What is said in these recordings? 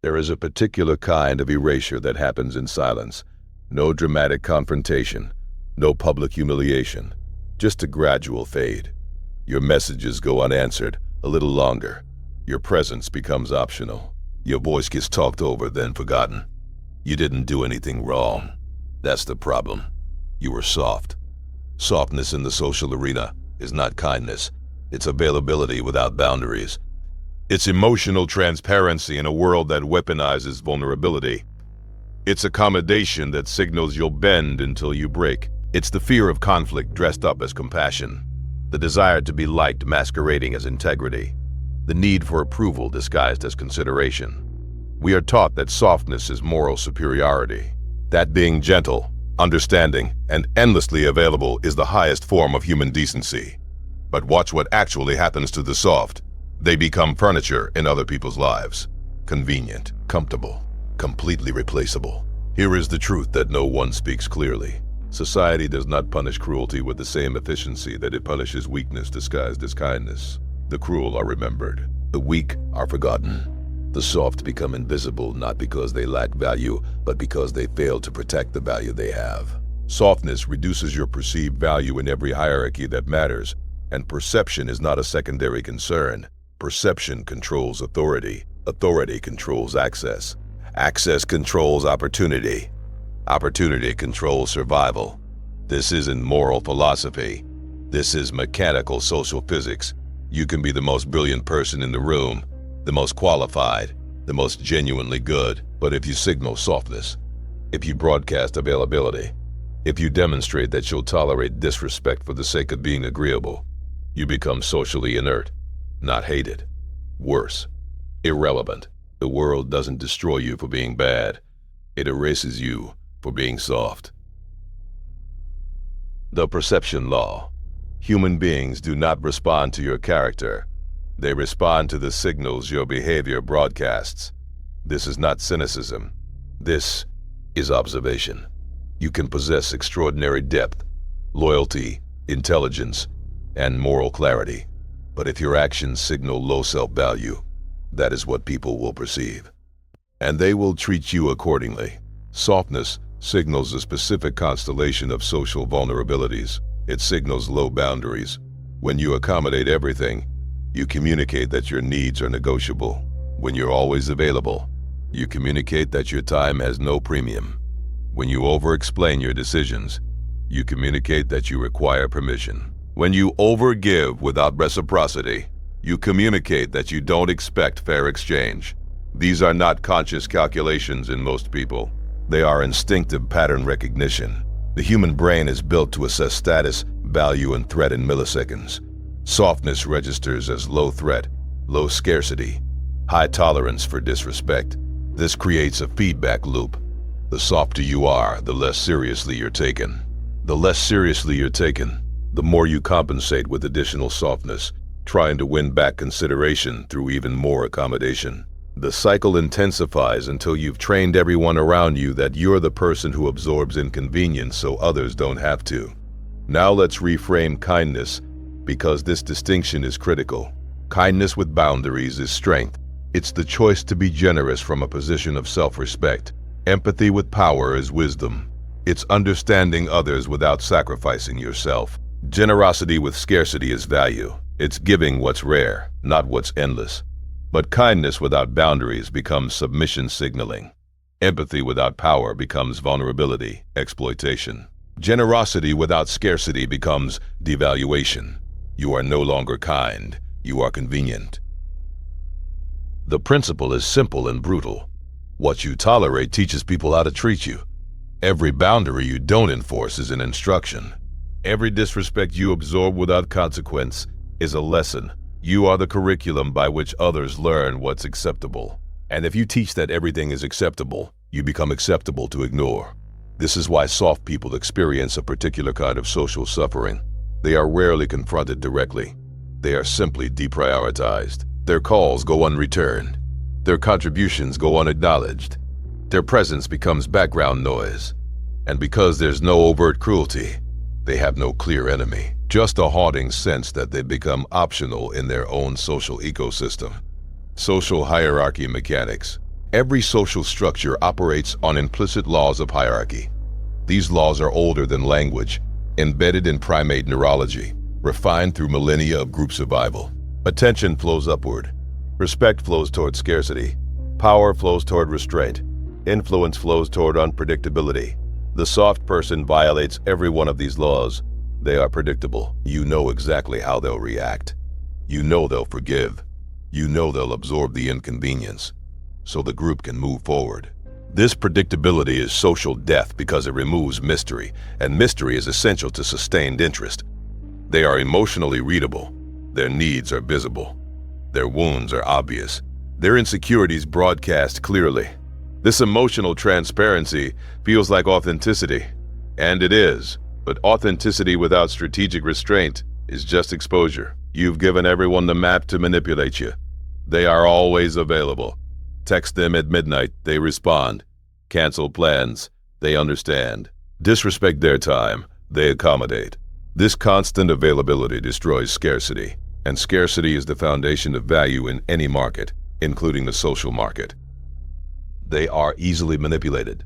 There is a particular kind of erasure that happens in silence. No dramatic confrontation, no public humiliation, just a gradual fade. Your messages go unanswered a little longer. Your presence becomes optional. Your voice gets talked over, then forgotten. You didn't do anything wrong. That's the problem. You were soft. Softness in the social arena is not kindness. It's availability without boundaries. It's emotional transparency in a world that weaponizes vulnerability. It's accommodation that signals you'll bend until you break. It's the fear of conflict dressed up as compassion. The desire to be liked masquerading as integrity. The need for approval disguised as consideration. We are taught that softness is moral superiority. That being gentle, understanding, and endlessly available is the highest form of human decency. But watch what actually happens to the soft. They become furniture in other people's lives. Convenient, comfortable, completely replaceable. Here is the truth that no one speaks clearly. Society does not punish cruelty with the same efficiency that it punishes weakness disguised as kindness. The cruel are remembered. The weak are forgotten. The soft become invisible not because they lack value, but because they fail to protect the value they have. Softness reduces your perceived value in every hierarchy that matters, and perception is not a secondary concern. Perception controls authority. Authority controls access. Access controls opportunity. Opportunity controls survival. This isn't moral philosophy. This is mechanical social physics. You can be the most brilliant person in the room, the most qualified, the most genuinely good, but if you signal softness, if you broadcast availability, if you demonstrate that you'll tolerate disrespect for the sake of being agreeable, you become socially inert, not hated. Worse, irrelevant. The world doesn't destroy you for being bad. It erases you for being soft. The perception law. Human beings do not respond to your character. They respond to the signals your behavior broadcasts. This is not cynicism. This is observation. You can possess extraordinary depth, loyalty, intelligence, and moral clarity. But if your actions signal low self-value, that is what people will perceive. And they will treat you accordingly. Softness signals a specific constellation of social vulnerabilities. It signals low boundaries. When you accommodate everything, you communicate that your needs are negotiable. When you're always available, you communicate that your time has no premium. When you over-explain your decisions, you communicate that you require permission. When you over-give without reciprocity, you communicate that you don't expect fair exchange. These are not conscious calculations in most people. They are instinctive pattern recognition. The human brain is built to assess status, value, and threat in milliseconds. Softness registers as low threat, low scarcity, high tolerance for disrespect. This creates a feedback loop. The softer you are, the less seriously you're taken. The less seriously you're taken, the more you compensate with additional softness, trying to win back consideration through even more accommodation. The cycle intensifies until you've trained everyone around you that you're the person who absorbs inconvenience so others don't have to. Now let's reframe kindness, because this distinction is critical. Kindness with boundaries is strength. It's the choice to be generous from a position of self-respect. Empathy with power is wisdom. It's understanding others without sacrificing yourself. Generosity with scarcity is value. It's giving what's rare, not what's endless. But kindness without boundaries becomes submission signaling. Empathy without power becomes vulnerability, exploitation. Generosity without scarcity becomes devaluation. You are no longer kind, you are convenient. The principle is simple and brutal. What you tolerate teaches people how to treat you. Every boundary you don't enforce is an instruction. Every disrespect you absorb without consequence is a lesson. You are the curriculum by which others learn what's acceptable. And if you teach that everything is acceptable, you become acceptable to ignore. This is why soft people experience a particular kind of social suffering. They are rarely confronted directly. They are simply deprioritized. Their calls go unreturned. Their contributions go unacknowledged. Their presence becomes background noise. And because there's no overt cruelty, they have no clear enemy. Just a haunting sense that they become optional in their own social ecosystem. Social hierarchy mechanics. Every social structure operates on implicit laws of hierarchy. These laws are older than language, embedded in primate neurology, refined through millennia of group survival. Attention flows upward. Respect flows toward scarcity. Power flows toward restraint. Influence flows toward unpredictability. The soft person violates every one of these laws. They are predictable. You know exactly how they'll react. You know they'll forgive. You know they'll absorb the inconvenience, so the group can move forward. This predictability is social death because it removes mystery, and mystery is essential to sustained interest. They are emotionally readable. Their needs are visible. Their wounds are obvious. Their insecurities broadcast clearly. This emotional transparency feels like authenticity, and it is, but authenticity without strategic restraint is just exposure. You've given everyone the map to manipulate you. They are always available. Text them at midnight, they respond. Cancel plans, they understand. Disrespect their time, they accommodate. This constant availability destroys scarcity, and scarcity is the foundation of value in any market, including the social market. They are easily manipulated.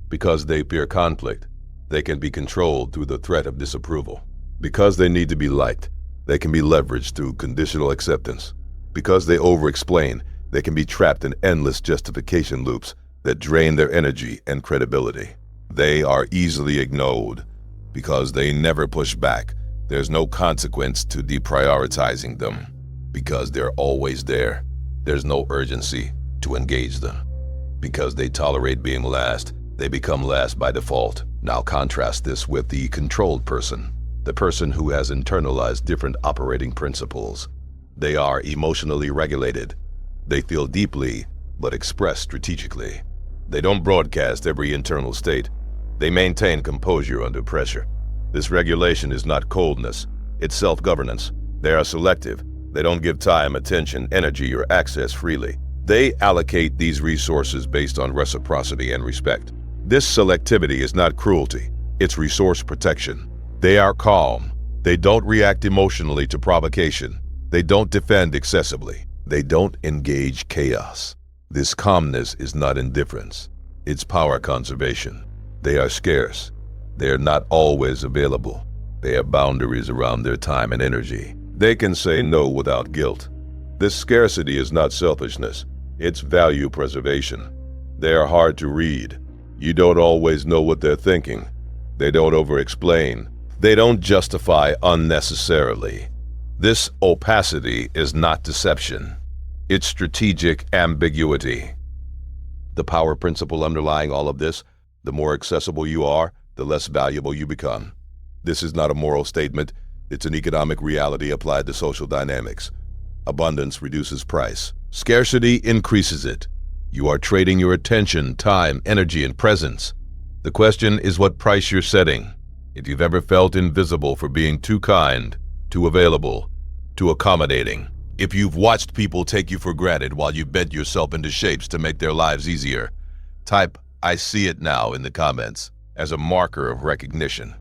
Because they fear conflict, they can be controlled through the threat of disapproval. Because they need to be liked, they can be leveraged through conditional acceptance. Because they over-explain, they can be trapped in endless justification loops that drain their energy and credibility. They are easily ignored. Because they never push back, there's no consequence to deprioritizing them. Because they're always there, there's no urgency to engage them. Because they tolerate being last, they become last by default. Now contrast this with the controlled person, the person who has internalized different operating principles. They are emotionally regulated. They feel deeply, but express strategically. They don't broadcast every internal state. They maintain composure under pressure. This regulation is not coldness, it's self-governance. They are selective. They don't give time, attention, energy, or access freely. They allocate these resources based on reciprocity and respect. This selectivity is not cruelty, it's resource protection. They are calm. They don't react emotionally to provocation. They don't defend excessively. They don't engage chaos. This calmness is not indifference. It's power conservation. They are scarce. They are not always available. They have boundaries around their time and energy. They can say no without guilt. This scarcity is not selfishness. It's value preservation. They are hard to read. You don't always know what they're thinking. They don't over-explain. They don't justify unnecessarily. This opacity is not deception. It's strategic ambiguity. The power principle underlying all of this, the more accessible you are, the less valuable you become. This is not a moral statement. It's an economic reality applied to social dynamics. Abundance reduces price. Scarcity increases it. You are trading your attention, time, energy, and presence. The question is what price you're setting. If you've ever felt invisible for being too kind, too available, too accommodating. If you've watched people take you for granted while you bent yourself into shapes to make their lives easier, type "I see it now" in the comments as a marker of recognition.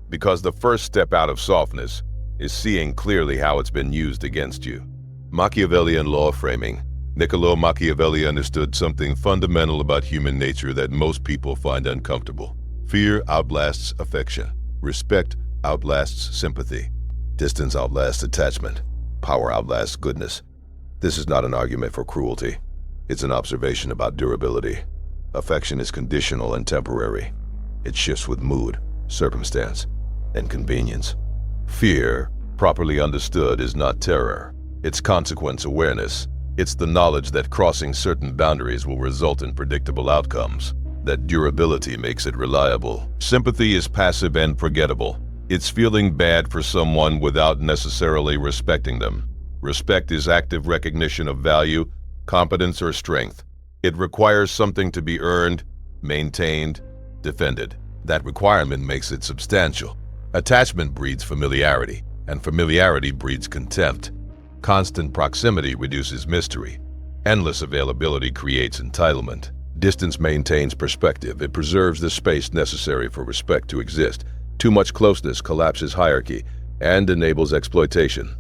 Because the first step out of softness is seeing clearly how it's been used against you. Machiavellian law framing. Niccolo Machiavelli understood something fundamental about human nature that most people find uncomfortable. Fear outlasts affection. Respect outlasts sympathy. Distance outlasts attachment. Power outlasts goodness. This is not an argument for cruelty. It's an observation about durability. Affection is conditional and temporary. It shifts with mood, circumstance, and convenience. Fear, properly understood, is not terror. It's consequence awareness. It's the knowledge that crossing certain boundaries will result in predictable outcomes. That durability makes it reliable. Sympathy is passive and forgettable. It's feeling bad for someone without necessarily respecting them. Respect is active recognition of value, competence, or strength. It requires something to be earned, maintained, defended. That requirement makes it substantial. Attachment breeds familiarity, and familiarity breeds contempt. Constant proximity reduces mystery. Endless availability creates entitlement. Distance maintains perspective. It preserves the space necessary for respect to exist. Too much closeness collapses hierarchy and enables exploitation.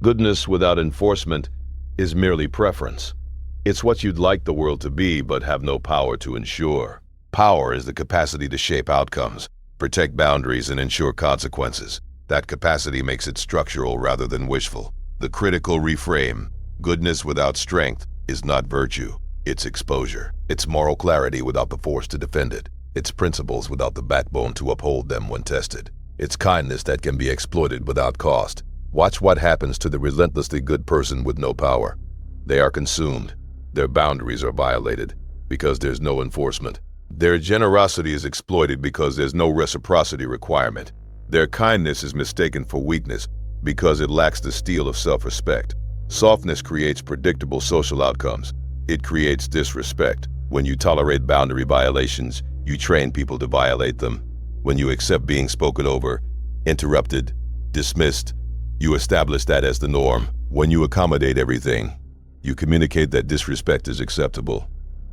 Goodness without enforcement is merely preference. It's what you'd like the world to be but have no power to ensure. Power is the capacity to shape outcomes, protect boundaries, and ensure consequences. That capacity makes it structural rather than wishful. The critical reframe: goodness without strength is not virtue, it's exposure. It's moral clarity without the force to defend it. It's principles without the backbone to uphold them when tested. It's kindness that can be exploited without cost. Watch what happens to the relentlessly good person with no power. They are consumed. Their boundaries are violated because there's no enforcement. Their generosity is exploited because there's no reciprocity requirement. Their kindness is mistaken for weakness because it lacks the steel of self-respect. Softness creates predictable social outcomes. It creates disrespect. When you tolerate boundary violations, you train people to violate them. When you accept being spoken over, interrupted, dismissed, you establish that as the norm. When you accommodate everything, you communicate that disrespect is acceptable.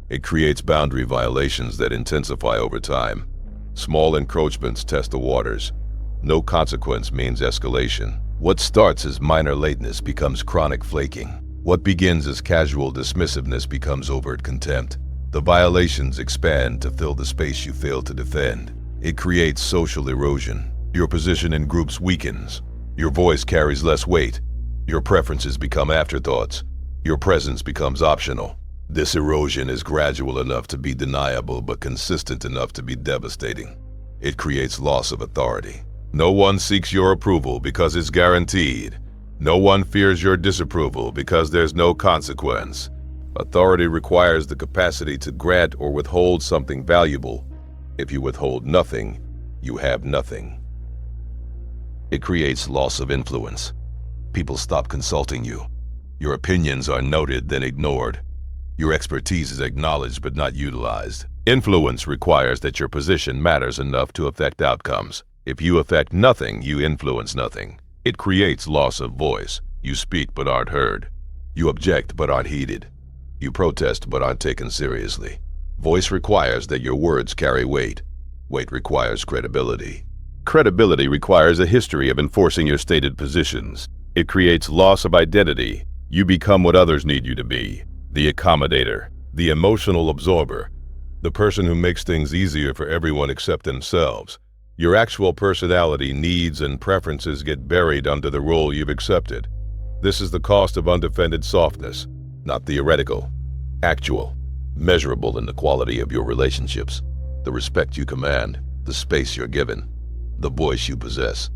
It creates boundary violations that intensify over time. Small encroachments test the waters. No consequence means escalation. What starts as minor lateness becomes chronic flaking. What begins as casual dismissiveness becomes overt contempt. The violations expand to fill the space you fail to defend. It creates social erosion. Your position in groups weakens. Your voice carries less weight. Your preferences become afterthoughts. Your presence becomes optional. This erosion is gradual enough to be deniable but consistent enough to be devastating. It creates loss of authority. No one seeks your approval because it's guaranteed. No one fears your disapproval because there's no consequence. Authority requires the capacity to grant or withhold something valuable. If you withhold nothing, you have nothing. It creates loss of influence. People stop consulting you. Your opinions are noted, then ignored. Your expertise is acknowledged but not utilized. Influence requires that your position matters enough to affect outcomes. If you affect nothing, you influence nothing. It creates loss of voice. You speak but aren't heard. You object but aren't heeded. You protest but aren't taken seriously. Voice requires that your words carry weight. Weight requires credibility. Credibility requires a history of enforcing your stated positions. It creates loss of identity. You become what others need you to be. The accommodator, the emotional absorber, the person who makes things easier for everyone except themselves. Your actual personality, needs, and preferences get buried under the role you've accepted. This is the cost of undefended softness, not theoretical, actual, measurable in the quality of your relationships, the respect you command, the space you're given, the voice you possess.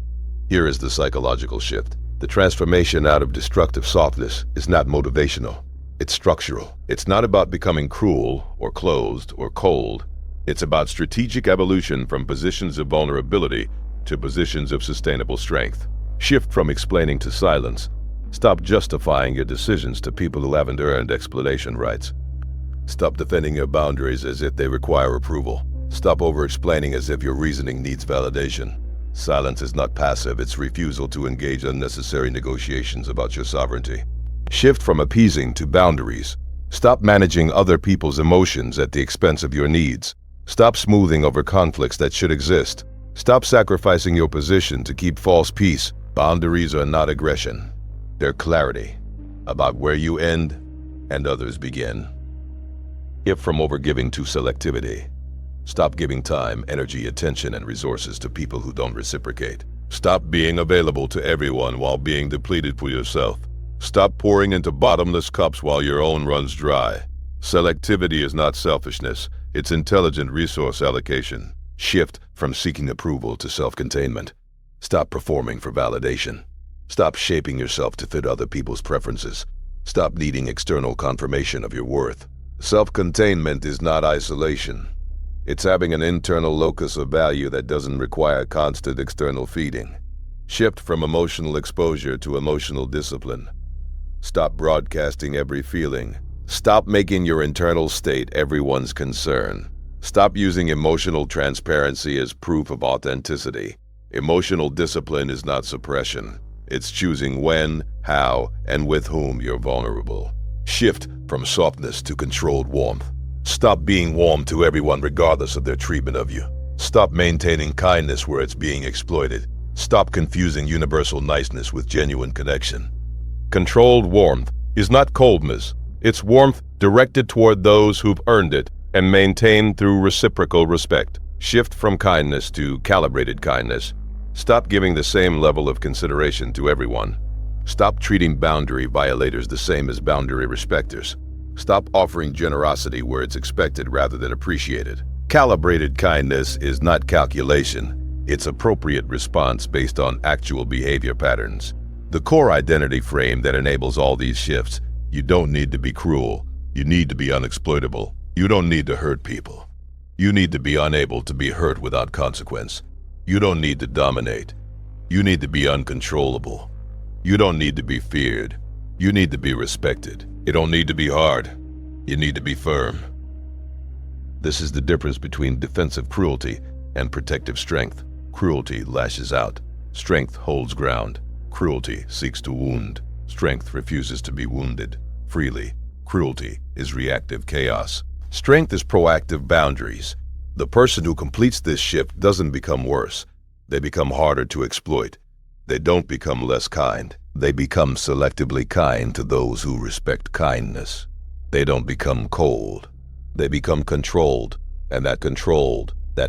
Here is the psychological shift. The transformation out of destructive softness is not motivational. It's structural. It's not about becoming cruel or closed or cold. It's about strategic evolution from positions of vulnerability to positions of sustainable strength. Shift from explaining to silence. Stop justifying your decisions to people who haven't earned explanation rights. Stop defending your boundaries as if they require approval. Stop over-explaining as if your reasoning needs validation. Silence is not passive, it's refusal to engage unnecessary negotiations about your sovereignty. Shift from appeasing to boundaries. Stop managing other people's emotions at the expense of your needs. Stop smoothing over conflicts that should exist. Stop sacrificing your position to keep false peace. Boundaries are not aggression. They're clarity about where you end and others begin. Shift from overgiving to selectivity. Stop giving time, energy, attention, and resources to people who don't reciprocate. Stop being available to everyone while being depleted for yourself. Stop pouring into bottomless cups while your own runs dry. Selectivity is not selfishness, it's intelligent resource allocation. Shift from seeking approval to self-containment. Stop performing for validation. Stop shaping yourself to fit other people's preferences. Stop needing external confirmation of your worth. Self-containment is not isolation. It's having an internal locus of value that doesn't require constant external feeding. Shift from emotional exposure to emotional discipline. Stop broadcasting every feeling. Stop making your internal state everyone's concern. Stop using emotional transparency as proof of authenticity. Emotional discipline is not suppression. It's choosing when, how, and with whom you're vulnerable. Shift from softness to controlled warmth. Stop being warm to everyone regardless of their treatment of you. Stop maintaining kindness where it's being exploited. Stop confusing universal niceness with genuine connection. Controlled warmth is not coldness, It's warmth directed toward those who've earned it and maintained through reciprocal respect. Shift from kindness to calibrated kindness. Stop giving the same level of consideration to everyone. Stop treating boundary violators the same as boundary respecters. Stop offering generosity where it's expected rather than appreciated. Calibrated kindness is not calculation. It's appropriate response based on actual behavior patterns. The core identity frame that enables all these shifts. You don't need to be cruel. You need to be unexploitable. You don't need to hurt people. You need to be unable to be hurt without consequence. You don't need to dominate. You need to be uncontrollable. You don't need to be feared. You need to be respected. You don't need to be hard. You need to be firm. This is the difference between defensive cruelty and protective strength. Cruelty lashes out. Strength holds ground. Cruelty seeks to wound. Strength refuses to be wounded freely. Cruelty is reactive chaos. Strength is proactive boundaries. The person who completes this shift doesn't become worse. They become harder to exploit. They don't become less kind. They become selectively kind to those who respect kindness. They don't become cold. They become controlled, and that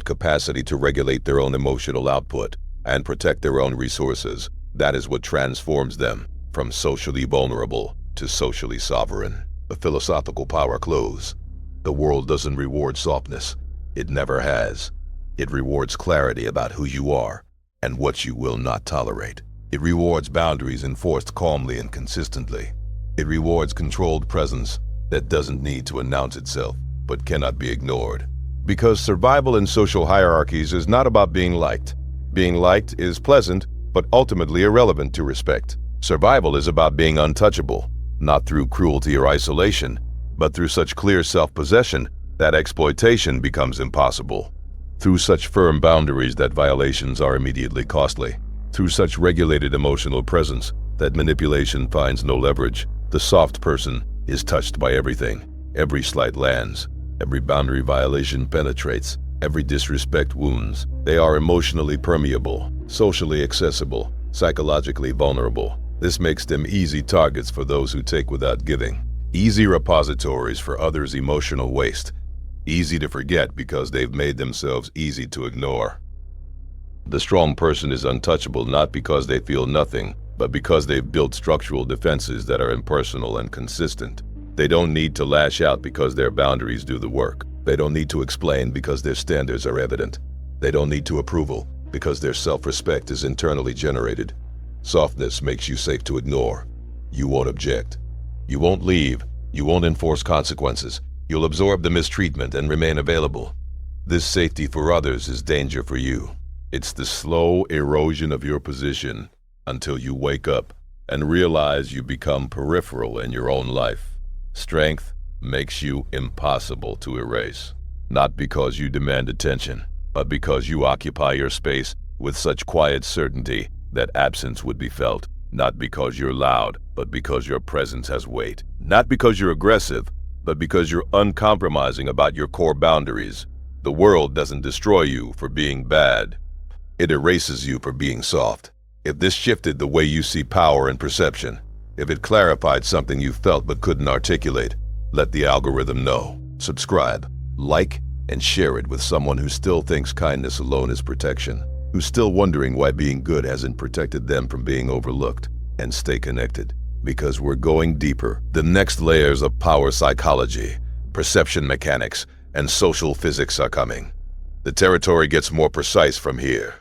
capacity to regulate their own emotional output and protect their own resources, that is what transforms them from socially vulnerable to socially sovereign. A philosophical power close. The world doesn't reward softness. It never has. It rewards clarity about who you are and what you will not tolerate. It rewards boundaries enforced calmly and consistently. It rewards controlled presence that doesn't need to announce itself but cannot be ignored. Because survival in social hierarchies is not about being liked. Being liked is pleasant, but ultimately irrelevant to respect. Survival is about being untouchable, not through cruelty or isolation, but through such clear self-possession that exploitation becomes impossible. Through such firm boundaries that violations are immediately costly. Through such regulated emotional presence that manipulation finds no leverage. The soft person is touched by everything. Every slight lands. Every boundary violation penetrates. Every disrespect wounds. They are emotionally permeable, socially accessible, psychologically vulnerable. This makes them easy targets for those who take without giving. Easy repositories for others' emotional waste. Easy to forget because they've made themselves easy to ignore. The strong person is untouchable not because they feel nothing, but because they've built structural defenses that are impersonal and consistent. They don't need to lash out because their boundaries do the work. They don't need to explain because their standards are evident. They don't need to approval because their self-respect is internally generated. Softness makes you safe to ignore. You won't object. You won't leave. You won't enforce consequences. You'll absorb the mistreatment and remain available. This safety for others is danger for you. It's the slow erosion of your position until you wake up and realize you become peripheral in your own life. Strength makes you impossible to erase, not because you demand attention, but because you occupy your space with such quiet certainty that absence would be felt, not because you're loud, but because your presence has weight, not because you're aggressive, but because you're uncompromising about your core boundaries. The world doesn't destroy you for being bad. It erases you for being soft. If this shifted the way you see power and perception, if it clarified something you felt but couldn't articulate, let the algorithm know. Subscribe, like, and share it with someone who still thinks kindness alone is protection, who's still wondering why being good hasn't protected them from being overlooked. And stay connected, because we're going deeper. The next layers of power psychology, perception mechanics, and social physics are coming. The territory gets more precise from here.